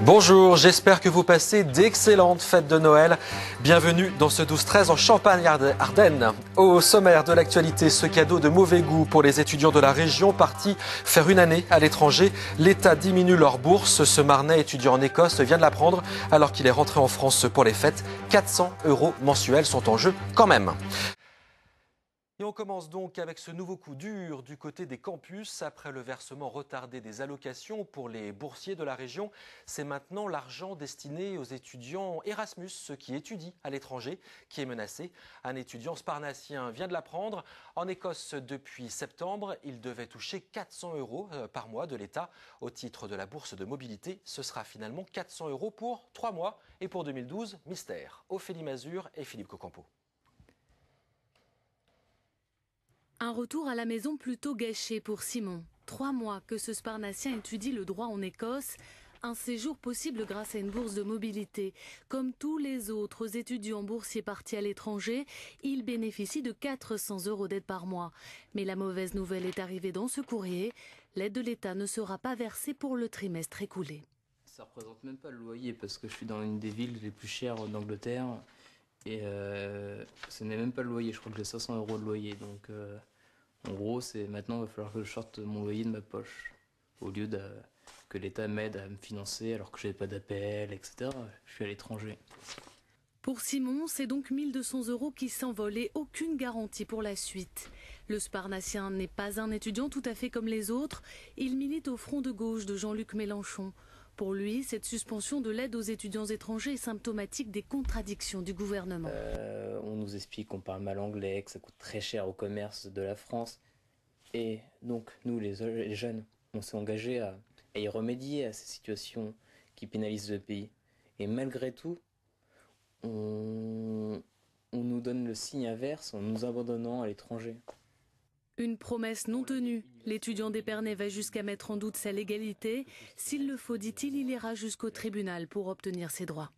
Bonjour, j'espère que vous passez d'excellentes fêtes de Noël. Bienvenue dans ce 12-13 en Champagne-Ardenne. Au sommaire de l'actualité, ce cadeau de mauvais goût pour les étudiants de la région partis faire une année à l'étranger. L'État diminue leur bourse. Ce Marnais étudiant en Écosse vient de l'apprendre alors qu'il est rentré en France pour les fêtes. 400 € mensuels sont en jeu quand même. Et on commence donc avec ce nouveau coup dur du côté des campus. Après le versement retardé des allocations pour les boursiers de la région, c'est maintenant l'argent destiné aux étudiants Erasmus, ceux qui étudient à l'étranger, qui est menacé. Un étudiant sparnacien vient de l'apprendre. En Écosse, depuis septembre, il devait toucher 400 € par mois de l'État au titre de la bourse de mobilité. Ce sera finalement 400 € pour 3 mois. Et pour 2012, mystère. Ophélie Mazur et Philippe Cocampo. Un retour à la maison plutôt gâché pour Simon. 3 mois que ce sparnacien étudie le droit en Écosse. Un séjour possible grâce à une bourse de mobilité. Comme tous les autres étudiants boursiers partis à l'étranger, il bénéficie de 400 € d'aide par mois. Mais la mauvaise nouvelle est arrivée dans ce courrier. L'aide de l'État ne sera pas versée pour le trimestre écoulé. Ça représente même pas le loyer parce que je suis dans une des villes les plus chères d'Angleterre. Et ce n'est même pas le loyer, je crois que j'ai 500 € de loyer. Donc en gros, maintenant il va falloir que je sorte mon loyer de ma poche. Au lieu que l'État m'aide à me financer alors que je n'ai pas d'appel, etc. Je suis à l'étranger. Pour Simon, c'est donc 1200 € qui s'envolent et aucune garantie pour la suite. Le sparnacien n'est pas un étudiant tout à fait comme les autres. Il milite au front de gauche de Jean-Luc Mélenchon. Pour lui, cette suspension de l'aide aux étudiants étrangers est symptomatique des contradictions du gouvernement. On nous explique qu'on parle mal anglais, que ça coûte très cher au commerce de la France. Et donc, nous, les jeunes, on s'est engagés à y remédier à ces situations qui pénalisent le pays. Et malgré tout, on nous donne le signe inverse en nous abandonnant à l'étranger. Une promesse non tenue. L'étudiant d'Épernay va jusqu'à mettre en doute sa légalité. S'il le faut, dit-il, il ira jusqu'au tribunal pour obtenir ses droits.